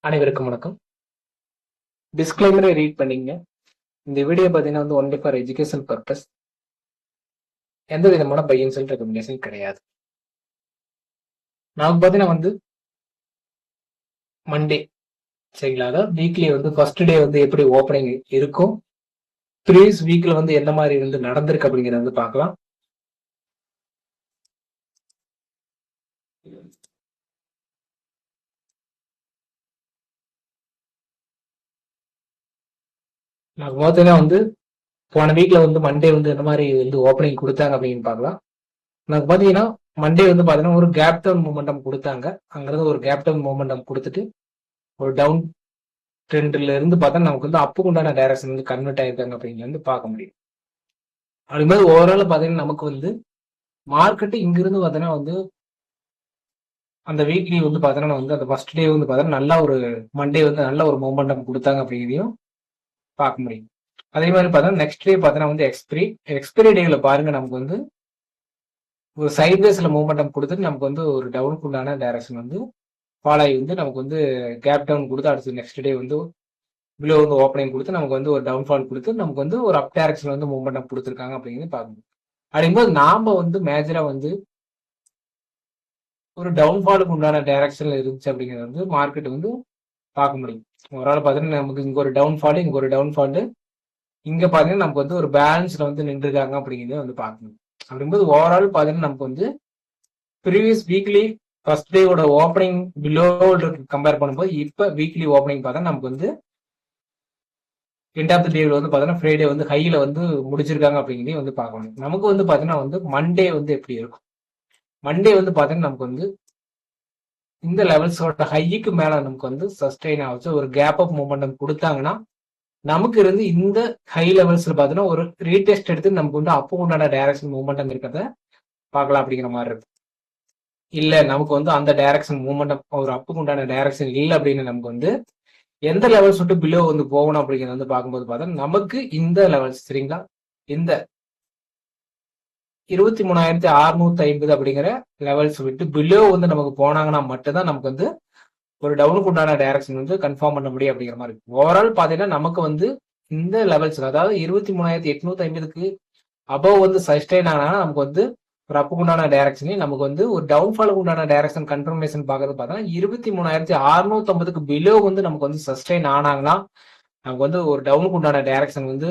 அனைவருக்கும் வணக்கம். டிஸ்க்ளைமரை ரீட் பண்ணீங்க. இந்த வீடியோ பார்த்தீங்கன்னா வந்து ஒன்லி ஃபார் எஜுகேஷன் பர்பஸ். எந்த விதமான பை அண்ட் செல் ரெக்கமெண்டேஷன் கிடையாது. நமக்கு பார்த்தீங்கன்னா வந்து மண்டே சரிங்களா, அதாவது வீக்லி வந்து ஃபர்ஸ்ட் டே வந்து எப்படி ஓப்பனிங் இருக்கும், ப்ரீவியஸ் வீக்ல வந்து எந்த மாதிரி வந்து நடந்திருக்கு அப்படிங்கிறத வந்து பார்க்கலாம். நமக்கு பார்த்தீங்கன்னா வந்து போன வீக்ல வந்து மண்டே வந்து எந்த மாதிரி வந்து ஓப்பனிங் கொடுத்தாங்க அப்படின்னு பார்க்கலாம். நமக்கு பார்த்தீங்கன்னா மண்டே வந்து பார்த்தீங்கன்னா ஒரு கேப் டவுன் மூமெண்டம் கொடுத்தாங்க. அங்கிருந்து ஒரு கேப் டவுன் மூமெண்டம் கொடுத்துட்டு ஒரு டவுன் ட்ரெண்ட்ல இருந்து பார்த்தா நமக்கு வந்து அப்புக்கு உண்டான டைரக்ஷன் வந்து கன்வெர்ட் ஆயிருக்காங்க அப்படிங்கிறது வந்து பார்க்க முடியும். அப்படிங்கும்போது ஓவரால் பார்த்தீங்கன்னா நமக்கு வந்து மார்க்கெட்டு இங்கிருந்து பார்த்தீங்கன்னா வந்து அந்த வீக்லி வந்து பார்த்தீங்கன்னா வந்து அந்த ஃபர்ஸ்ட் டே வந்து பார்த்தீங்கன்னா நல்ல ஒரு மண்டே வந்து நல்ல ஒரு மூமெண்டம் கொடுத்தாங்க அப்படிங்கிறதையும் பார்க்க முடியும். அதே மாதிரி பார்த்தா நெக்ஸ்ட் டே பார்த்தீங்கன்னா வந்து எக்ஸ்பிரி டேல பாருங்க, நமக்கு வந்து ஒரு சைட்வேஸ்ல மூமெண்டம் கொடுத்துட்டு நமக்கு வந்து ஒரு டவுனுக்கு உண்டான டைரக்ஷன் வந்து ஃபாலோ ஆகி வந்து நமக்கு வந்து கேப் டவுன் கொடுத்து அடுத்து நெக்ஸ்ட் டே வந்து பிலோ வந்து ஓப்பனிங் கொடுத்து நமக்கு வந்து ஒரு டவுன்ஃபால் கொடுத்து நமக்கு வந்து ஒரு அப் டைரக்ஷன் வந்து மூமெண்டம் கொடுத்துருக்காங்க அப்படிங்கிறது பார்க்கணும். அப்படிங்கும்போது நாம வந்து மேஜரா வந்து ஒரு டவுன்ஃபாலுக்கு உண்டான டைரக்ஷன்ல இருந்துச்சு அப்படிங்கிறது வந்து மார்க்கெட் வந்து பார்க்க முடியும். ஒரு ஆள் பார்த்தீங்கன்னா நமக்கு இங்க ஒரு டவுன்ஃபால், இங்க ஒரு டவுன்ஃபால், இங்க பாத்தீங்கன்னா நமக்கு வந்து ஒரு பேலன்ஸ்ல வந்து நின்றுருக்காங்க அப்படிங்கிறத வந்து பார்க்கணும். அப்படிங்கும்போது ஓவரால் பாத்தீங்கன்னா நமக்கு வந்து ப்ரீவியஸ் வீக்லி ஃபர்ஸ்ட் டேவோட ஓப்பனிங் பிலோ கம்பேர் பண்ணும்போது இப்ப வீக்லி ஓப்பனிங் பார்த்தா நமக்கு வந்து எண்ட் ஆஃப் த டே வந்து பார்த்தீங்கன்னா ஃப்ரைடே வந்து ஹைல வந்து முடிச்சிருக்காங்க அப்படிங்கிறதையும் வந்து பார்க்கணும். நமக்கு வந்து பார்த்தீங்கன்னா வந்து மண்டே வந்து எப்படி இருக்கும், மண்டே வந்து பார்த்தீங்கன்னா நமக்கு வந்து இந்த லெவல்ஸோட ஹைக்கு மேல நமக்கு வந்து சஸ்டெயின் ஆச்சு ஒரு கேப் அப் மூமெண்டம் கொடுத்தாங்கன்னா நமக்கு இருந்து இந்த ஹை லெவல்ஸ்ல பார்த்தீங்கன்னா ஒரு ரீடெஸ்ட் எடுத்து நமக்கு வந்து அப்போ உண்டான டைரக்ஷன் மூமெண்டம் இருக்கிறத பார்க்கலாம் அப்படிங்கிற மாதிரி இருக்கு. இல்ல நமக்கு வந்து அந்த டைரக்ஷன் மூமெண்டம் ஒரு அப்புக்கு உண்டான டைரக்ஷன் இல்லை அப்படின்னு நமக்கு வந்து எந்த லெவல்ஸ் விட்டு பிலோ வந்து போகணும் அப்படிங்கிறத வந்து பார்க்கும்போது பார்த்தா நமக்கு இந்த லெவல்ஸ் சரிங்களா, இந்த 23,650 அப்படிங்கிற லெவல்ஸ் விட்டு பிலோ வந்து நமக்கு போனாங்கன்னா மட்டும்தான் நமக்கு வந்து ஒரு டவுனுக்கு உண்டான டைரக்ஷன் வந்து கன்ஃபார்ம் பண்ண முடியும் அப்படிங்கிற மாதிரி இருக்கு. ஓவரால் பாத்தீங்கன்னா நமக்கு வந்து இந்த லெவல்ஸ் அதாவது 23,850க்கு அபவ் வந்து சஸ்டைன் ஆனா நமக்கு வந்து ஒரு அப்புக்கு உண்டான டைரக்ஷனையும் நமக்கு வந்து ஒரு டவுன்ஃபாலுக்கு உண்டான டைரக்ஷன் கன்ஃபர்மேஷன் பாக்குறது பார்த்தா 23,650க்கு பிலோ வந்து நமக்கு வந்து சஸ்டைன் ஆனாங்கன்னா நமக்கு வந்து ஒரு டவுனுக்கு உண்டான டைரக்ஷன் வந்து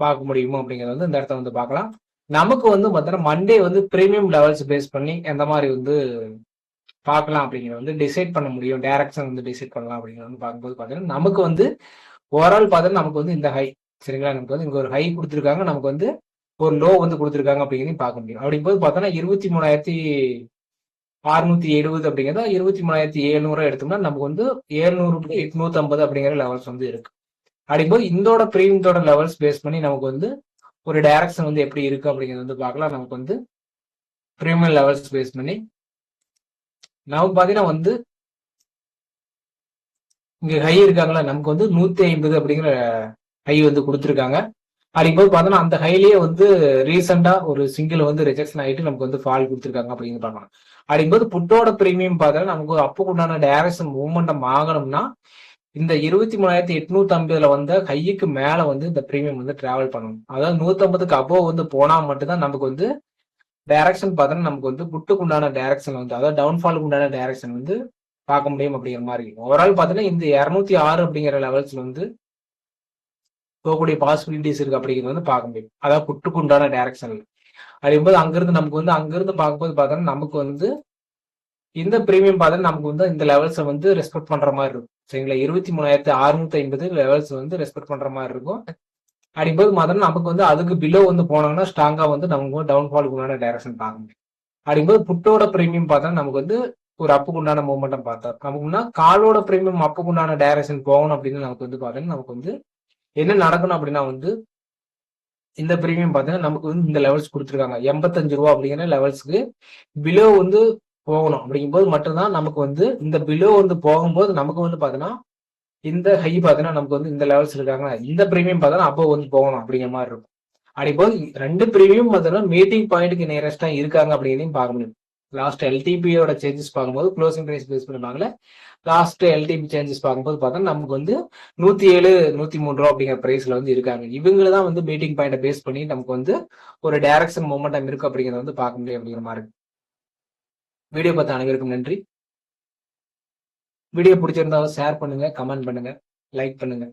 பார்க்க முடியுமோ அப்படிங்கறத வந்து இந்த இடத்த வந்து பார்க்கலாம். நமக்கு வந்து பார்த்தீங்கன்னா மண்டே வந்து பிரீமியம் லெவல்ஸ் பேஸ் பண்ணி எந்த மாதிரி வந்து பார்க்கலாம் அப்படிங்கிறத வந்து டிசைட் பண்ண முடியும், டைரக்ஷன் வந்து டிசைட் பண்ணலாம் அப்படிங்கிறது வந்து பார்க்கும்போது பார்த்தீங்கன்னா நமக்கு வந்து ஓவரால் பார்த்தீங்கன்னா நமக்கு வந்து இந்த ஹை சரிங்களா, நமக்கு வந்து இங்க ஒரு ஹை கொடுத்துருக்காங்க, நமக்கு வந்து ஒரு லோ வந்து கொடுத்துருக்காங்க அப்படிங்கிறதையும் பார்க்க முடியும். அப்படிங்கும்போது பார்த்தோன்னா 23,670 அப்படிங்கிறத 23,700 எடுத்தோம்னா நமக்கு வந்து 700-850 அப்படிங்கிற லெவல்ஸ் வந்து இருக்கு. அப்படிங்கும்போது இந்தோட பிரீமியத்தோட லெவல்ஸ் பேஸ் பண்ணி நமக்கு வந்து ஒரு டைரக்ஷன் வந்து எப்படி இருக்கு அப்படிங்கிறது வந்து பார்க்கலாம். நமக்கு வந்து பிரீமியம் லெவல்ஸ் பேஸ் பண்ணி நமக்கு பாத்தீங்கன்னா வந்து இங்க ஹை இருக்காங்களா, நமக்கு வந்து 150 அப்படிங்கிற ஹை வந்து கொடுத்துருக்காங்க. அப்படிங்கும்போது பார்த்தோன்னா அந்த ஹைலேயே வந்து ரீசெண்டா ஒரு சிங்கிள் வந்து ரிஜெக்ஷன் ஆகிட்டு நமக்கு வந்து ஃபால் கொடுத்துருக்காங்க அப்படிங்கிறது பார்க்கலாம். அப்படிங்கும்போது புட்டோட பிரீமியம் பார்த்தா நமக்கு அப்புக்கு உண்டான டைரக்ஷன் மூவ்மெண்டம் ஆகணும்னா இந்த 23,850 வந்த ஹைக்கு மேல வந்து இந்த பிரீமியம் வந்து டிராவல் பண்ணணும். அதாவது 150க்கு அபோவ் வந்து போனா மட்டும்தான் நமக்கு வந்து டைரக்ஷன் பார்த்தோன்னா நமக்கு வந்து புட்டுக்கு உண்டான டைரக்ஷன் வந்து அதாவது டவுன்ஃபாலுக்கு உண்டான டைரக்ஷன் வந்து பார்க்க முடியும் அப்படிங்கிற மாதிரி இருக்கும். ஓவரால் பார்த்தீங்கன்னா இந்த 206 அப்படிங்கிற லெவல்ஸ்ல வந்து போகக்கூடிய பாசிபிலிட்டிஸ் இருக்கு அப்படிங்கிறது வந்து பார்க்க முடியும், அதாவது புட்டுக்கு உண்டான டைரக்ஷன்ல. அப்படிங்கும்போது அங்கிருந்து நமக்கு வந்து அங்கிருந்து பார்க்கும்போது பார்த்தோன்னா நமக்கு வந்து இந்த பிரீமியம் பார்த்தா நமக்கு வந்து இந்த லெவல்ஸை வந்து ரெஸ்பெக்ட் பண்ற மாதிரி இருக்கும் சரிங்களா. 23,650 லெவல்ஸ் வந்து ரெஸ்பெக்ட் பண்ற மாதிரி இருக்கும். அப்படிங்கும்போது பார்த்தோன்னா நமக்கு வந்து அதுக்கு பிலோ வந்து போனாங்கன்னா ஸ்ட்ராங்கா வந்து நமக்கு டவுன்ஃபாலுக்கு உண்டான டைரக்ஷன் பார்க்க முடியும். அப்படிங்கும்போது புட்டோட பிரீமியம் பார்த்தா நமக்கு வந்து ஒரு அப்புக்கு உண்டான மூமெண்டம் பார்த்தா நமக்குன்னா காலோட பிரீமியம் அப்புக்கு உண்டான டைரக்ஷன் போகணும் அப்படின்னு நமக்கு வந்து பார்த்தீங்கன்னா நமக்கு வந்து என்ன நடக்கணும் அப்படின்னா வந்து இந்த பிரீமியம் பார்த்தீங்கன்னா நமக்கு வந்து இந்த லெவல்ஸ் கொடுத்துருக்காங்க 85 ரூபா அப்படிங்கிற லெவல்ஸ்க்கு பிலோ வந்து போகணும். அப்படிங்கும்போது மட்டும்தான் நமக்கு வந்து இந்த பிலோ வந்து போகும்போது நமக்கு வந்து பார்த்தீங்கன்னா இந்த ஹை பார்த்தீங்கன்னா நமக்கு வந்து இந்த லெவல்ஸ் இருக்காங்க, இந்த பிரீமியம் பார்த்தீங்கன்னா அப்போ வந்து போகணும் அப்படிங்கிற மாதிரி இருக்கும். அப்படிங்கும்போது ரெண்டு பிரீமியம் பார்த்தீங்கன்னா மீட்டிங் பாயிண்ட்டுக்கு நியரஸ்டா இருக்காங்க அப்படிங்கிறதையும் பார்க்க முடியும். லாஸ்ட் எல்டிபியோட சேஞ்சஸ் பார்க்கும்போது க்ளோசிங் பிரைஸ் பேஸ் பண்ணுவாங்கல்ல, லாஸ்ட் எல்டிபி சேஞ்சஸ் பார்க்கும்போது பார்த்தா நமக்கு வந்து 107 103 ரூபா அப்படிங்கிற பிரைஸ்ல வந்து இருக்காங்க. இவங்க தான் வந்து மீட்டிங் பாயிண்ட பேஸ் பண்ணி நமக்கு வந்து ஒரு டைரக்ஷன் மொமெண்டம் இருக்கு அப்படிங்கிறத வந்து பார்க்க முடியும் அப்படிங்கிற மாதிரி இருக்கு. வீடியோ பார்த்த அனைவருக்கும் நன்றி. வீடியோ பிடிச்சிருந்தாலும் ஷேர் பண்ணுங்க, கமெண்ட் பண்ணுங்க, லைக் பண்ணுங்க.